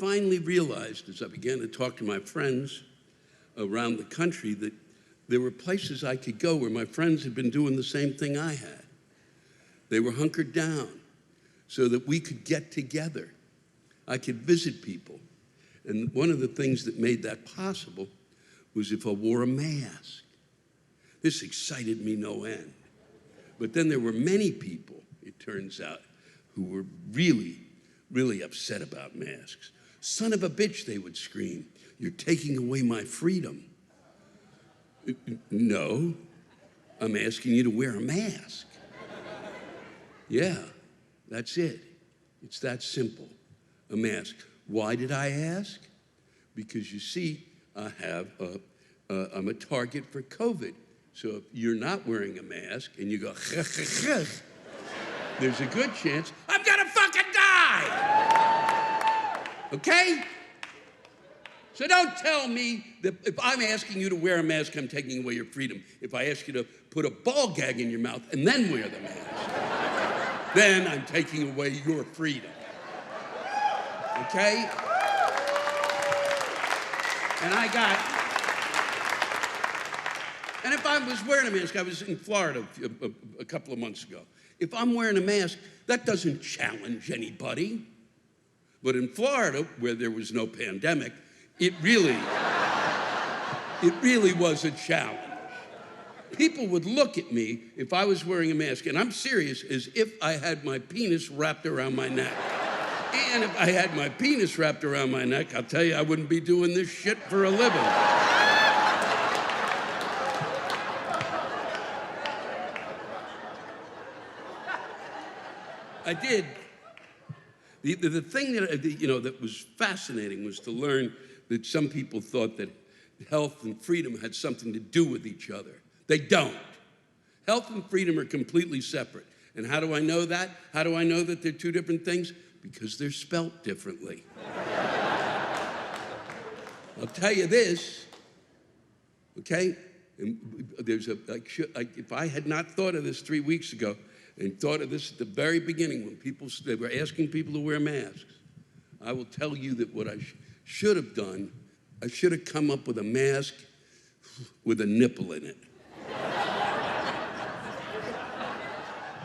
finally realized, as I began to talk to my friends around the country, that there were places I could go where my friends had been doing the same thing I had. They were hunkered down so that we could get together. I could visit people. And one of the things that made that possible was if I wore a mask. This excited me no end. But then there were many people, it turns out, who were really, really upset about masks. Son of a bitch, they would scream. You're taking away my freedom. No, I'm asking you to wear a mask. Yeah, that's it. It's that simple, a mask. Why did I ask? Because you see, I'm a target for COVID. So if you're not wearing a mask and you go, there's a good chance I'm gonna fucking die. Okay? So don't tell me that if I'm asking you to wear a mask, I'm taking away your freedom. If I ask you to put a ball gag in your mouth and then wear the mask, then I'm taking away your freedom. Okay? And if I was wearing a mask, I was in Florida a couple of months ago. If I'm wearing a mask, that doesn't challenge anybody. But in Florida, where there was no pandemic, it really was a challenge. People would look at me if I was wearing a mask, and I'm serious, as if I had my penis wrapped around my neck. And if I had my penis wrapped around my neck, I'll tell you, I wouldn't be doing this shit for a living. I did. The thing that was fascinating was to learn that some people thought that health and freedom had something to do with each other. They don't. Health and freedom are completely separate. And how do I know that? How do I know that they're two different things? Because they're spelt differently. I'll tell you this, okay? If I had not thought of this 3 weeks ago, and thought of this at the very beginning when they were asking people to wear masks, I will tell you that what I should have done, I should have come up with a mask with a nipple in it.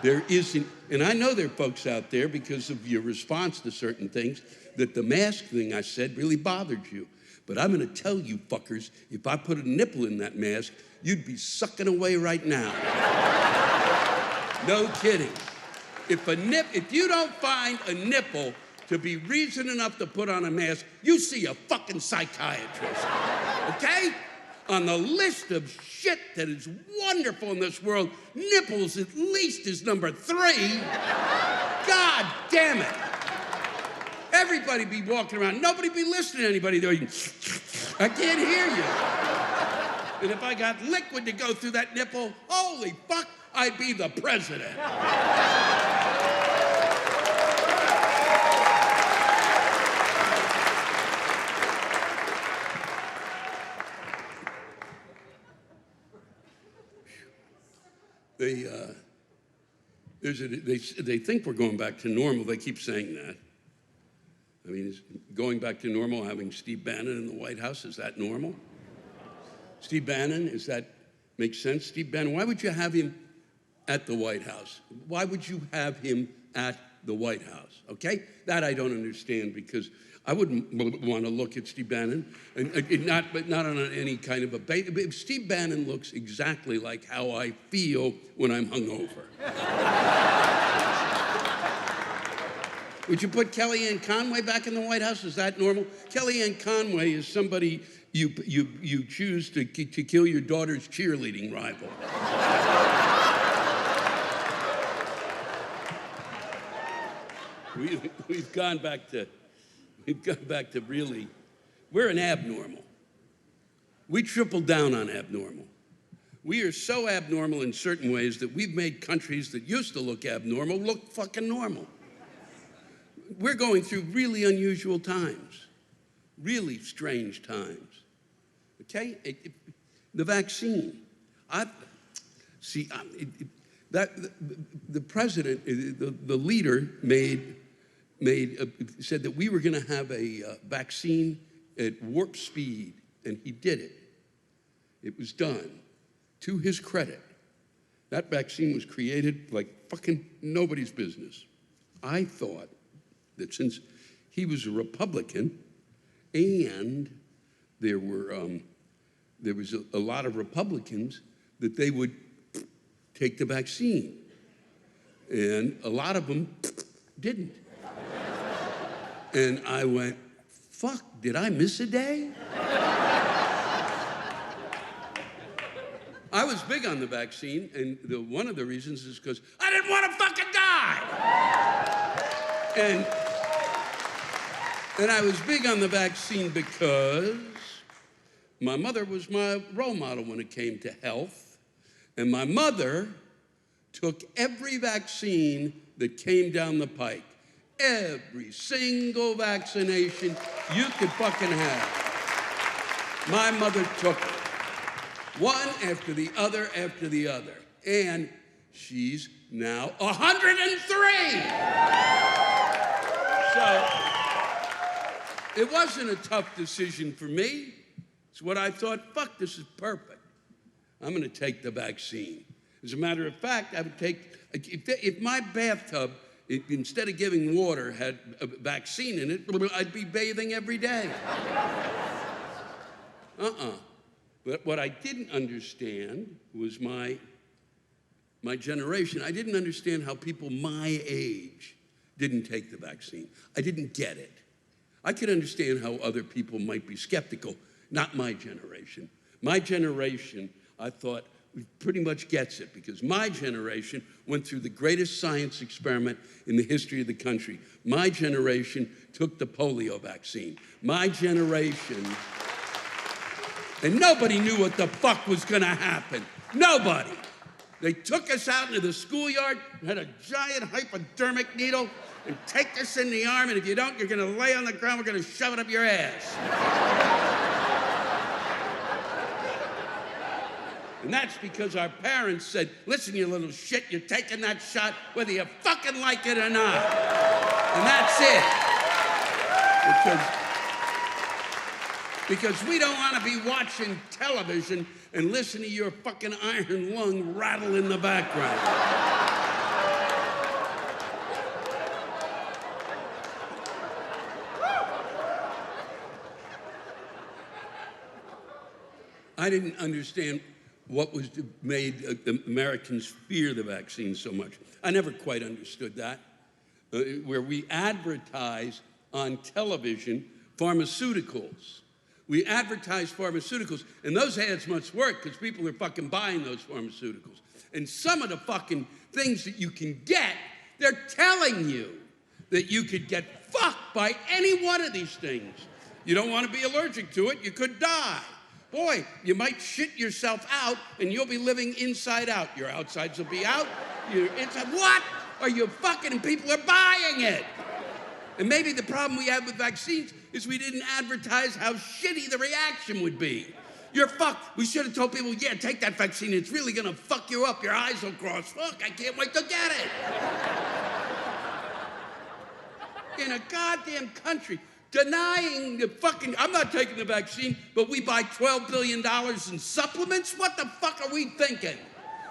There isn't, and I know there are folks out there, because of your response to certain things, that the mask thing I said really bothered you. But I'm gonna tell you fuckers, if I put a nipple in that mask, you'd be sucking away right now. No kidding. If you don't find a nipple to be reason enough to put on a mask, you see a fucking psychiatrist, okay? On the list of shit that is wonderful in this world, nipples at least is number 3. God damn it. Everybody be walking around, nobody be listening to anybody. I can't hear you. And if I got liquid to go through that nipple, holy fuck, I'd be the president. They think we're going back to normal. They keep saying that. I mean, is going back to normal having Steve Bannon in the White House? Is that normal? Steve Bannon, does that make sense? Steve Bannon, why would you have him at the White House? Why would you have him at the White House? Okay? That I don't understand, because I wouldn't want to look at Steve Bannon, but not on any kind of a bait. Steve Bannon looks exactly like how I feel when I'm hungover. Would you put Kellyanne Conway back in the White House? Is that normal? Kellyanne Conway is somebody you choose to kill your daughter's cheerleading rival. We've gone back to really, we're an abnormal. We tripled down on abnormal. We are so abnormal in certain ways that we've made countries that used to look abnormal look fucking normal. We're going through really unusual times, really strange times. Okay? The vaccine. The president, the leader made said that we were going to have a vaccine at warp speed, and he did it. It was done. To his credit, that vaccine was created like fucking nobody's business. I thought that since he was a Republican, and there was a lot of Republicans, that they would take the vaccine. And a lot of them didn't. And I went, fuck, did I miss a day? I was big on the vaccine, and one of the reasons is because I didn't want to fucking die. And I was big on the vaccine because my mother was my role model when it came to health. And my mother took every vaccine that came down the pike. Every single vaccination you could fucking have. My mother took it. One after the other after the other. And she's now 103. So it wasn't a tough decision for me. It's what I thought, fuck, this is perfect. I'm gonna take the vaccine. As a matter of fact, I would take, if my bathtub, instead of giving water, had a vaccine in it, I'd be bathing every day. But what I didn't understand was my generation. I didn't understand how people my age didn't take the vaccine. I didn't get it. I could understand how other people might be skeptical, not my generation. My generation, I thought, pretty much gets it, because my generation went through the greatest science experiment in the history of the country. My generation took the polio vaccine. My generation, and nobody knew what the fuck was gonna happen. Nobody. They took us out into the schoolyard, had a giant hypodermic needle, and take us in the arm, and if you don't, you're gonna lay on the ground, we're gonna shove it up your ass. And that's because our parents said, listen, you little shit, you're taking that shot whether you fucking like it or not. And that's it. Because we don't want to be watching television and listen to your fucking iron lung rattle in the background. I didn't understand what was made Americans fear the vaccine so much. I never quite understood that. Where we advertise on television pharmaceuticals. We advertise pharmaceuticals, and those ads must work because people are fucking buying those pharmaceuticals. And some of the fucking things that you can get, they're telling you that you could get fucked by any one of these things. You don't want to be allergic to it, you could die. Boy, you might shit yourself out and you'll be living inside out. Your outsides will be out, your inside. What? Are you fucking, and people are buying it? And maybe the problem we have with vaccines is we didn't advertise how shitty the reaction would be. You're fucked. We should have told people, yeah, take that vaccine. It's really gonna fuck you up. Your eyes will cross. Fuck, I can't wait to get it. In a goddamn country, denying the fucking, I'm not taking the vaccine, but we buy $12 billion in supplements? What the fuck are we thinking?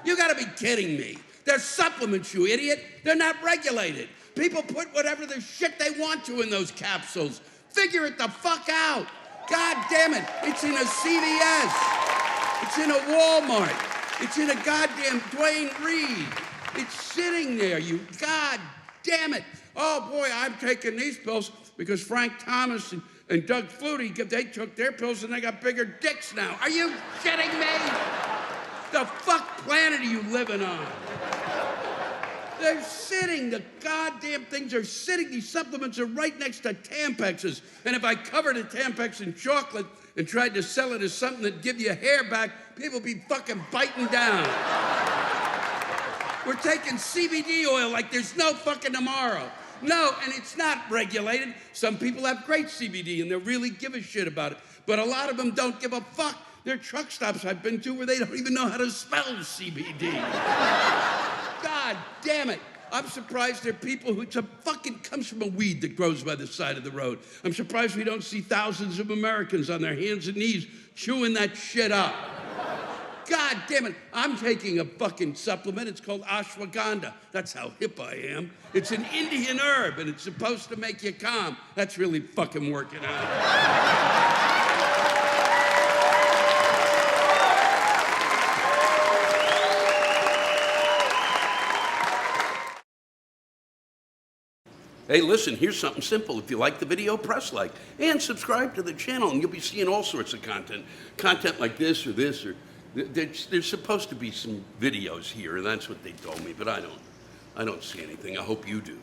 You gotta be kidding me. They're supplements, you idiot. They're not regulated. People put whatever the shit they want to in those capsules. Figure it the fuck out. God damn it. It's in a CVS. It's in a Walmart. It's in a goddamn Dwayne Reed. It's sitting there, you god damn it. Oh boy, I'm taking these pills because Frank Thomas and Doug Flutie, they took their pills and they got bigger dicks now. Are you kidding me? The fuck planet are you living on? They're sitting, the goddamn things are sitting. These supplements are right next to Tampexes. And if I covered a Tampex in chocolate and tried to sell it as something that'd give you hair back, people would be fucking biting down. We're taking CBD oil like there's no fucking tomorrow. No, and it's not regulated. Some people have great CBD and they really give a shit about it. But a lot of them don't give a fuck. There are truck stops I've been to where they don't even know how to spell CBD. God damn it. I'm surprised there are people who, it's a fucking, comes from a weed that grows by the side of the road. I'm surprised we don't see thousands of Americans on their hands and knees chewing that shit up. God damn it, I'm taking a fucking supplement. It's called ashwagandha. That's how hip I am. It's an Indian herb, and it's supposed to make you calm. That's really fucking working out. Hey, listen, here's something simple. If you like the video, press like and subscribe to the channel, and you'll be seeing all sorts of content. Content like this. There's supposed to be some videos here, and that's what they told me, but I don't see anything. I hope you do.